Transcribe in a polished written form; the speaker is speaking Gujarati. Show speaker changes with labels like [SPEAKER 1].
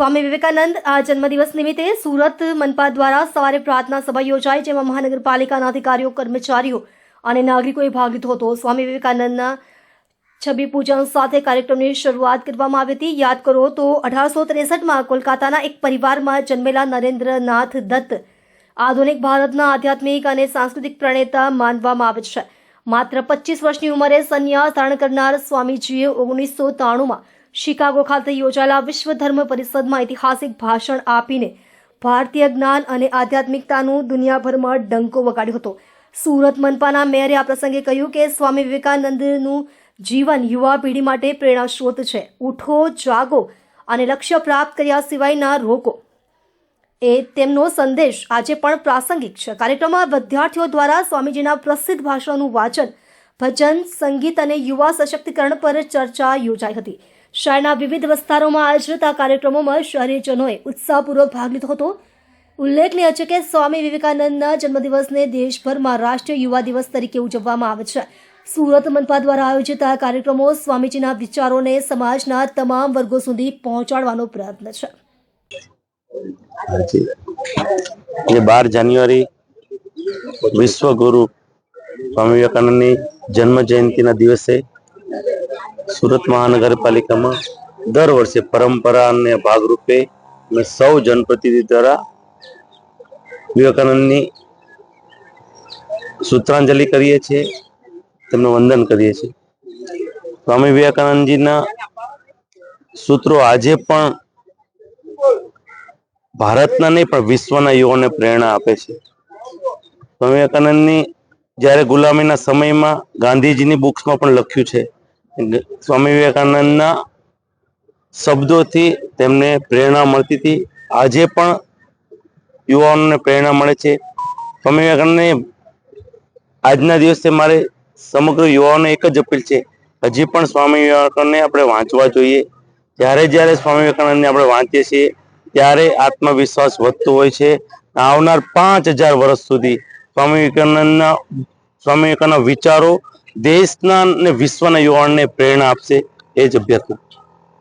[SPEAKER 1] સ્વામી વિવેકાનંદ આ જન્મદિવસ નિમિત્તે સુરત મનપા દ્વારા સવારે પ્રાર્થના સભા યોજાઈ, જેમાં મહાનગરપાલિકાના અધિકારીઓ, કર્મચારીઓ અને નાગરિકોએ ભાગ લીધો હતો. સ્વામી વિવેકાનંદના છબી પૂજન સાથે કાર્યક્રમની શરૂઆત કરવામાં આવી હતી. યાદ કરો તો 1863માં કોલકાતાના એક પરિવારમાં જન્મેલા નરેન્દ્રનાથ દત્ત આધુનિક ભારતના આધ્યાત્મિક અને સાંસ્કૃતિક પ્રણેતા માનવામાં આવે છે. માત્ર 25 વર્ષની ઉંમરે સંન્યાસ ધારણ કરનાર સ્વામીજીએ 1993માં શિકાગો ખાતે યોજાયેલા વિશ્વ ધર્મ પરિષદમાં ઐતિહાસિક ભાષણ આપીને ભારતીય જ્ઞાન અને આધ્યાત્મિકતાનું દુનિયાભરમાં ડંકો વગાડ્યો હતો. સુરત મનપાના મેયરે આ પ્રસંગે કહ્યું કે સ્વામી વિવેકાનંદનું જીવન યુવા પેઢી માટે પ્રેરણા સ્ત્રોત છે. ઉઠો, જાગો અને લક્ષ્ય પ્રાપ્ત કર્યા સિવાય ના રોકો એ તેમનો સંદેશ આજે પણ પ્રાસંગિક છે. કાર્યક્રમમાં વિદ્યાર્થીઓ દ્વારા સ્વામીજીના પ્રસિદ્ધ ભાષણોનું વાંચન, ભજન, સંગીત અને યુવા સશક્તિકરણ પર ચર્ચા યોજાઈ હતી. શહેરના વિવિધ વિસ્તારોમાં આયોજિત આ કાર્યક્રમોમાં શહેરીજનોએ ઉત્સાહપૂર્વક ભાગ લીધો હતો. ઉલ્લેખનીય છે કે સ્વામી વિવેકાનંદના જન્મદિવસને દેશભરમાં રાષ્ટ્રીય યુવા દિવસ તરીકે ઉજવવામાં આવે છે. સુરત મનપા દ્વારા આયોજિત આ કાર્યક્રમો સ્વામીજીના વિચારોને સમાજના તમામ વર્ગો સુધી પહોંચાડવાનો પ્રયત્ન છે.
[SPEAKER 2] ये 12 જાન્યુઆરી વિશ્વ ગુરુ સ્વામી વિવેકાનંદની જન્મ જયંતિના દિવસે સુરત મહાનગરપાલિકામાં દર વર્ષે પરંપરાને ભાગરૂપે અમે સૌ જનપ્રતિનિધિ દ્વારા વિવેકાનંદની સૂત્રાંજલિ કરીએ છીએ, તેમનું વંદન કરીએ છીએ. સ્વામી વિવેકાનંદજીના સૂત્રો આજે પણ ભારતના નહીં પણ વિશ્વના યુવાઓને પ્રેરણા આપે છે. સ્વામી વિવેકાનંદની જ્યારે ગુલામીના સમયમાં ગાંધીજીની બુક્સમાં પણ લખ્યું છે, સ્વામી વિવેકાનંદના શબ્દોથી તેમને પ્રેરણા મળતી હતી. આજે પણ યુવાઓને પ્રેરણા મળે છે. સ્વામી વિવેકાનંદને આજના દિવસે મારે સમગ્ર યુવાઓને એક જ અપીલ છે, હજી પણ સ્વામી વિવેકાનંદને આપણે વાંચવા જોઈએ. જ્યારે જ્યારે સ્વામી વિવેકાનંદને આપણે વાંચીએ છીએ ત્યારે આત્મવિશ્વાસ વધતો હોય છે. આવનાર 5000 વર્ષ સુધી સ્વામી વિવેકાનંદના વિચારો દેશના અને વિશ્વના યુવાનને પ્રેરણા આપશે, એ જ અભ્યર્થના.